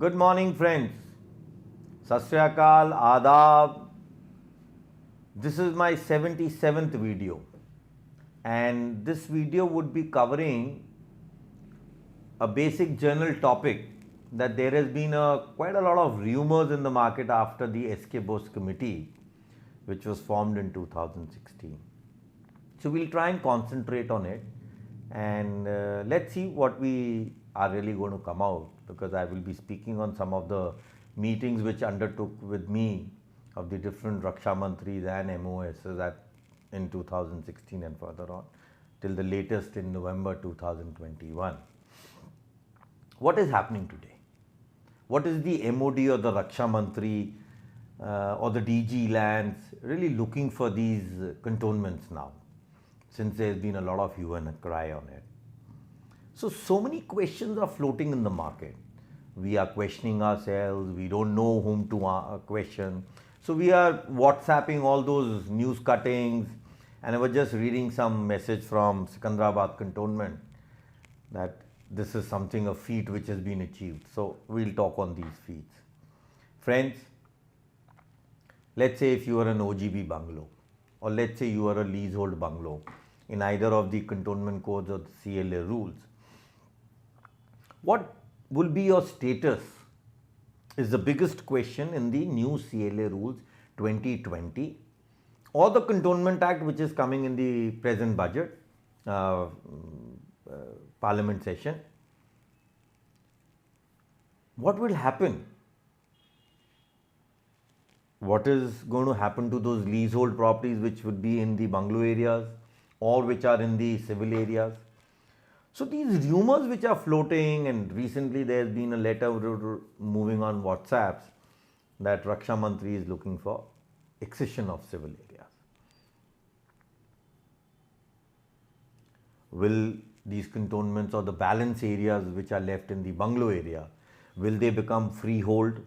Good morning, friends. Sat Sri Akal, Adab. This is my 77th video, and this video would be covering a basic general topic that there has been quite a lot of rumors in the market after the SK Bose committee, which was formed in 2016. So we'll try and concentrate on it, and let's see what we are really going to come out, because I will be speaking on some of the meetings which undertook with me of the different Raksha Mantris and MOSs in 2016 and further on till the latest in November 2021. What is happening today? What is the MOD or the Raksha Mantri or the DG lands really looking for these cantonments now, since there has been a lot of hue and a cry on it? So many questions are floating in the market. We are questioning ourselves, we don't know whom to question. So we are WhatsApping all those news cuttings, and I was just reading some message from Sikandrabad Cantonment that this is something, a feat which has been achieved. So we'll talk on these feats. Friends, let's say if you are an OGB bungalow, or let's say you are a leasehold bungalow in either of the cantonment codes or the CLA rules, what will be your status is the biggest question in the new CLA rules 2020 or the Cantonment Act which is coming in the present budget parliament session. What will happen? What is going to happen to those leasehold properties which would be in the bungalow areas or which are in the civil areas? So these rumors which are floating, and recently there has been a letter moving on WhatsApps that Raksha Mantri is looking for excision of civil areas. Will these cantonments or the balance areas which are left in the bungalow area, will they become freehold?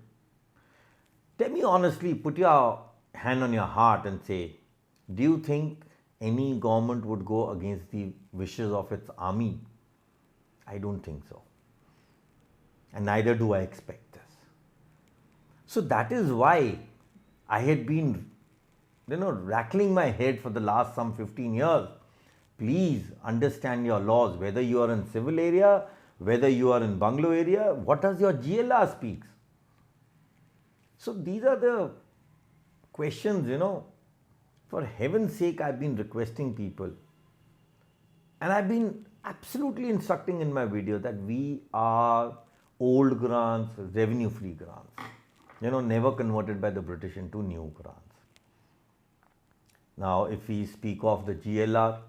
Tell me honestly, put your hand on your heart and say, do you think any government would go against the wishes of its army? I don't think so, and neither do I expect this. So that is why I had been, rattling my head for the last some 15 years. Please understand your laws, whether you are in civil area, whether you are in bungalow area, what does your GLR speaks? So these are the questions, for heaven's sake, I've been requesting people, and I've been absolutely instructing in my video that we are old grants, revenue free grants, never converted by the British into new grants. Now, if we speak of the GLR,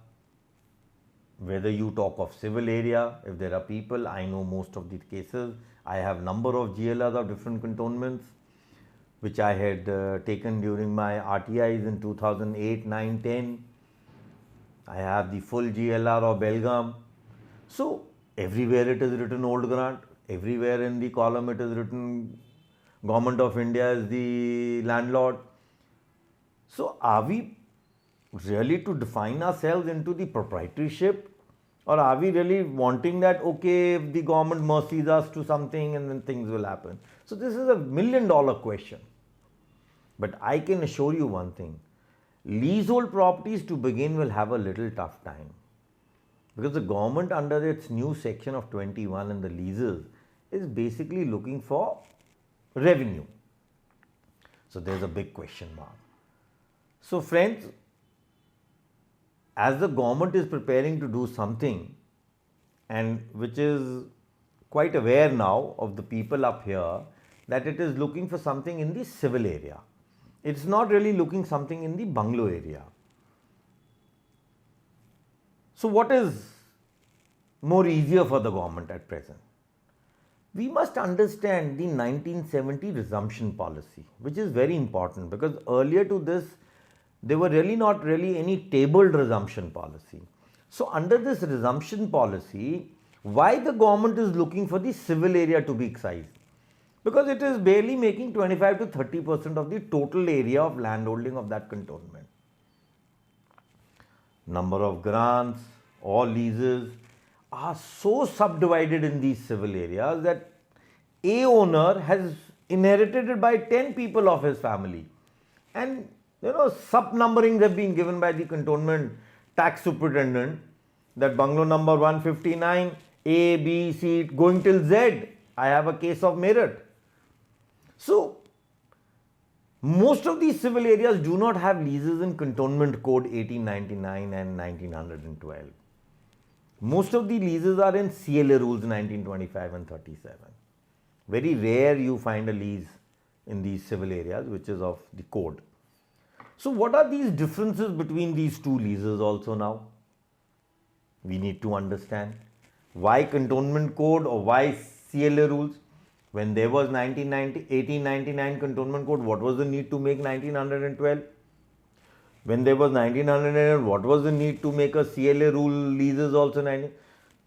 whether you talk of civil area, if there are people, I know most of the cases, I have number of GLRs of different cantonments, which I had taken during my RTIs in 2008, 9, 10. I have the full GLR of Belgaum. So everywhere it is written old grant, everywhere in the column it is written Government of India is the landlord. So are we really to define ourselves into the proprietorship, or are we really wanting that, okay, if the government mercies us to something and then things will happen? So this is a $1 million question. But I can assure you one thing, leasehold properties to begin will have a little tough time, because the government under its new section of 21 in the leases is basically looking for revenue. So there's a big question mark. So friends, as the government is preparing to do something, and which is quite aware now of the people up here, that it is looking for something in the civil area. It's not really looking something in the bungalow area. So what is more easier for the government at present? We must understand the 1970 Resumption Policy, which is very important, because earlier to this, there were really not really any tabled resumption policy. So under this resumption policy, why the government is looking for the civil area to be excised? Because it is barely making 25 to 30% of the total area of landholding of that cantonment. Number of grants or leases are so subdivided in these civil areas that A owner has inherited it by 10 people of his family. And sub-numberings have been given by the Cantonment tax superintendent that bungalow number 159, A, B, C, going till Z. I have a case of merit. So, most of these civil areas do not have leases in Cantonment Code 1899 and 1912. Most of the leases are in CLA Rules 1925 and 37. Very rare you find a lease in these civil areas which is of the code. So what are these differences between these two leases also now? We need to understand why Cantonment Code or why CLA Rules. When there was 1899 Cantonment Code, what was the need to make 1912? When there was 1900, what was the need to make a CLA Rule leases also?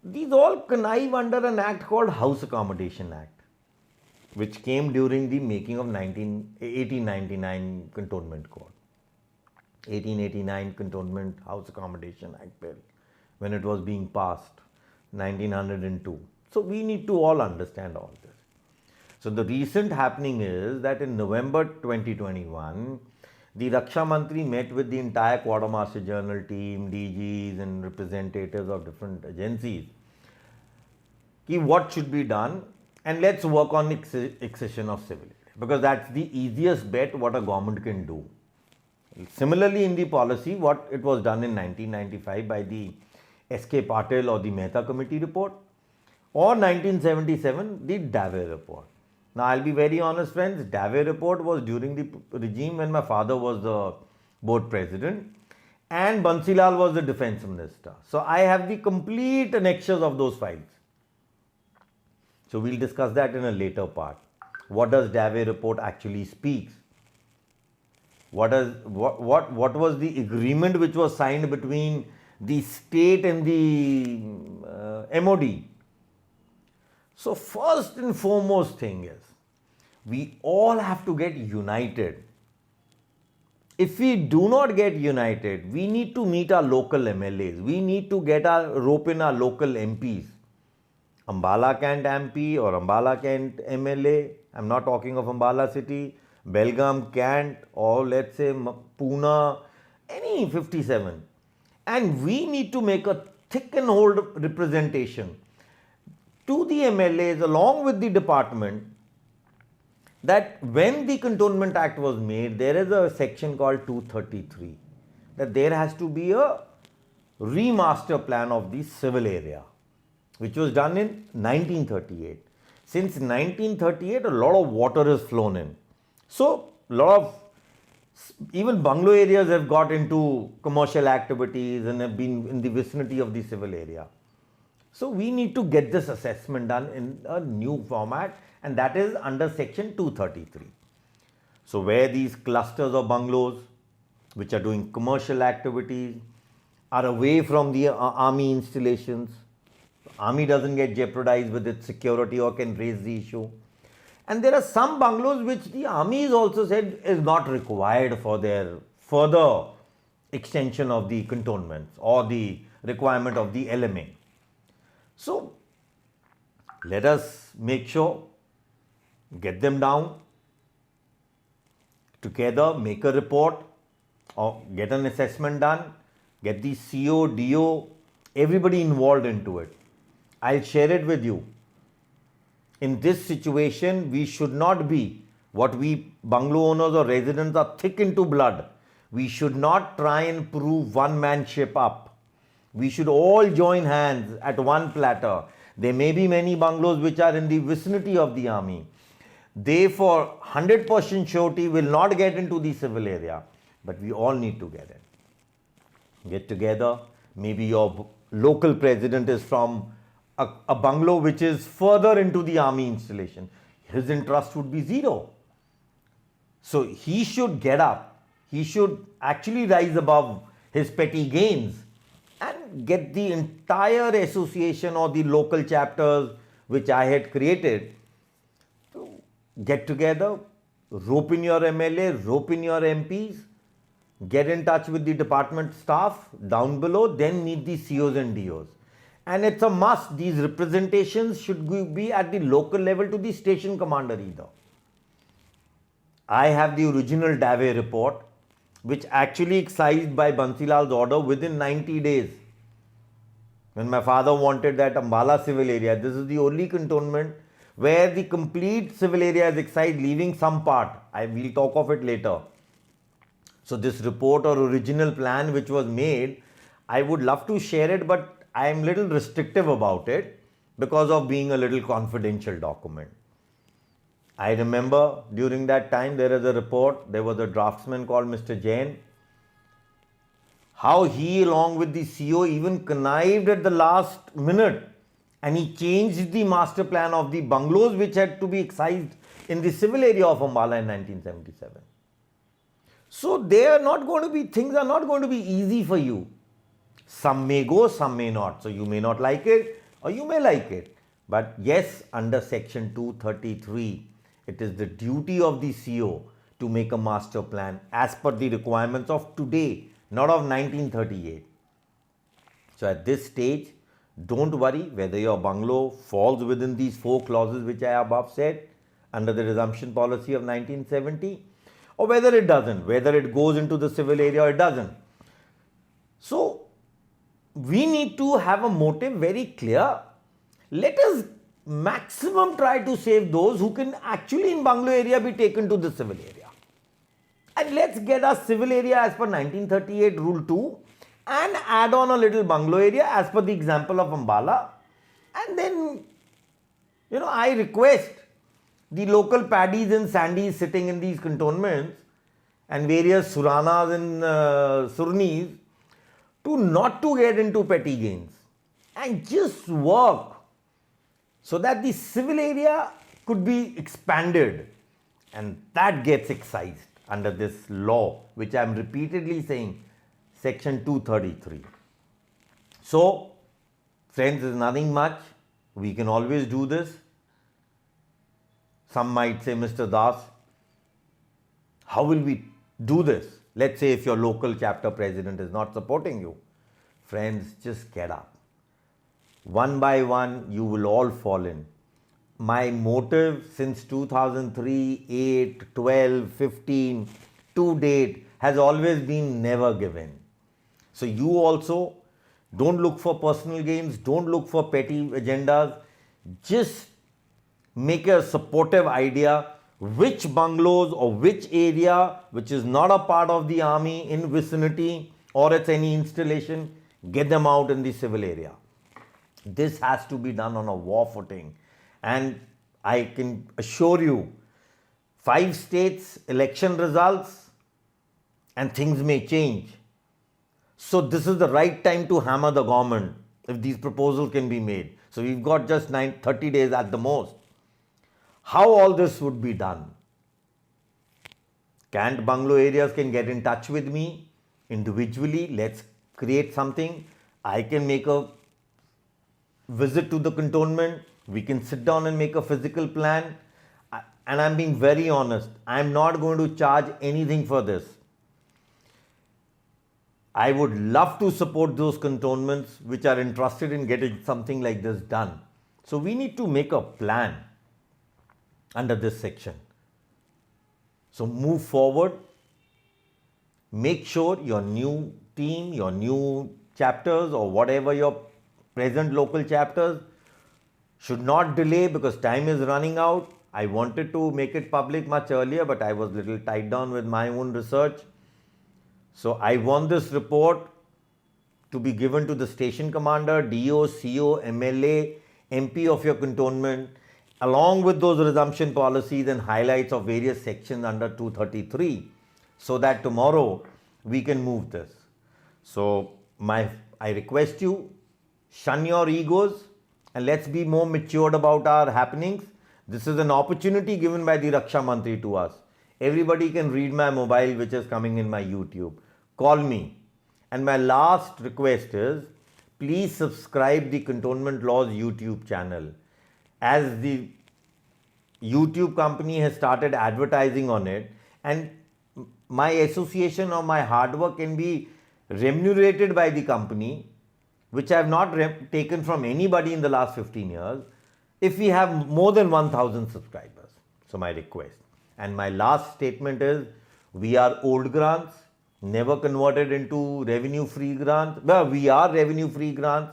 These all connive under an act called House Accommodation Act, which came during the making of 1899 Cantonment Code. 1889 Cantonment House Accommodation Act bill, when it was being passed, 1902. So we need to all understand all this. So the recent happening is that in November 2021, the Raksha Mantri met with the entire Quartermaster General team, DGs and representatives of different agencies. What should be done, and let's work on accession of civil area, because that's the easiest bet what a government can do. Similarly, in the policy, what it was done in 1995 by the S.K. Patil or the Mehta Committee report, or 1977, the Dave report. Now, I'll be very honest, friends, Dave report was during the regime when my father was the board president and Bansilal was the defense minister. So, I have the complete annexures of those files. So, we'll discuss that in a later part. What does Dave report actually speaks? What was the agreement which was signed between the state and the MOD? So, first and foremost thing is, we all have to get united. If we do not get united, we need to meet our local MLAs. We need to get our rope in our local MPs. Ambala Cantt MP or Ambala Cantt MLA. I'm not talking of Ambala city, Belgaum Cantt, or let's say Pune, any 57. And we need to make a thick and hold representation to the MLAs along with the department that when the Cantonment Act was made, there is a section called 233, that there has to be a remaster plan of the civil area, which was done in 1938. Since 1938, a lot of water has flown in. So, even bungalow areas have got into commercial activities and have been in the vicinity of the civil area. So, we need to get this assessment done in a new format, and that is under section 233. So, where these clusters of bungalows which are doing commercial activities are away from the army installations, army doesn't get jeopardized with its security or can raise the issue. And there are some bungalows which the army has also said is not required for their further extension of the cantonments or the requirement of the LMA. So, let us make sure, get them down together, make a report or get an assessment done, get the CO, DO, everybody involved into it. I'll share it with you. In this situation, we should not be what we bungalow owners or residents are thick into blood. We should not try and prove one-manship up. We should all join hands at one platter. There may be many bungalows which are in the vicinity of the army. They, for 100% surety, will not get into the civil area. But we all need to get in. Get together. Maybe your local president is from a bungalow which is further into the army installation. His interest would be zero. So he should get up. He should actually rise above his petty gains and get the entire association or the local chapters which I had created to get together, rope in your MLA, rope in your MPs, get in touch with the department staff down below, then meet the COs and DOs. And it's a must. These representations should be at the local level to the station commander either. I have the original Dave report, which actually excised by Bansilal's order within 90 days. When my father wanted that Ambala civil area, this is the only cantonment where the complete civil area is excised, leaving some part. I will talk of it later. So this report or original plan which was made, I would love to share it, but I am little restrictive about it because of being a little confidential document. I remember during that time there is a report, there was a draftsman called Mr. Jain, how he along with the CO even connived at the last minute and he changed the master plan of the bungalows which had to be excised in the civil area of Ambala in 1977. So things are not going to be easy for you. Some may go, some may not. So you may not like it or you may like it. But yes, under section 233, it is the duty of the CO to make a master plan as per the requirements of today, not of 1938. So at this stage, don't worry whether your bungalow falls within these 4 clauses which I above said under the Resumption Policy of 1970 or whether it doesn't, whether it goes into the civil area or it doesn't. So we need to have a motive very clear. Let us maximum try to save those who can actually in bungalow area be taken to the civil area. And let's get our civil area as per 1938 Rule 2 and add on a little bungalow area as per the example of Ambala. And then, I request the local paddies and sandys sitting in these cantonments and various suranas and surnis to not to get into petty gains and just work so that the civil area could be expanded, and that gets excised under this law which I am repeatedly saying, section 233. So friends, is nothing much. We can always do this. Some might say, Mr. Das, how will we do this? Let's say if your local chapter president is not supporting you. Friends, just get up. One by one, you will all fall in. My motive since 2003, 8, 12, 15, to date has always been never given. So you also don't look for personal gains, don't look for petty agendas. Just make a supportive idea which bungalows or which area which is not a part of the army in vicinity or it's any installation, get them out in the civil area. This has to be done on a war footing. And I can assure you, 5 states election results and things may change. So this is the right time to hammer the government if these proposals can be made. So we've got just 30 days at the most. How all this would be done? Cantt bungalow areas can get in touch with me individually. Let's create something. I can make a visit to the cantonment. We can sit down and make a physical plan. And I'm being very honest. I'm not going to charge anything for this. I would love to support those cantonments which are interested in getting something like this done. So we need to make a plan under this section. So move forward. Make sure your new team, your new chapters or whatever your present local chapters should not delay because time is running out. I wanted to make it public much earlier, but I was a little tied down with my own research. So I want this report to be given to the station commander, DO, CO, MLA, MP of your cantonment, along with those resumption policies and highlights of various sections under 233, so that tomorrow we can move this. So I request you, shun your egos and let's be more matured about our happenings. This is an opportunity given by the Raksha Mantri to us. Everybody can read my mobile which is coming in my YouTube. Call me. And my last request is, please subscribe the Cantonment Laws YouTube channel. As the YouTube company has started advertising on it and my association or my hard work can be remunerated by the company, which I have not taken from anybody in the last 15 years, if we have more than 1000 subscribers. So my request. And my last statement is, we are old grants, never converted into revenue-free grants. Well, we are revenue-free grants,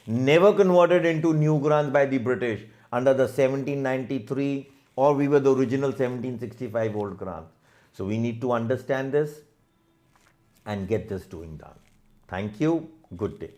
never converted into new grants by the British under the 1793, or we were the original 1765 old grants. So we need to understand this and get this doing done. Thank you. Good day.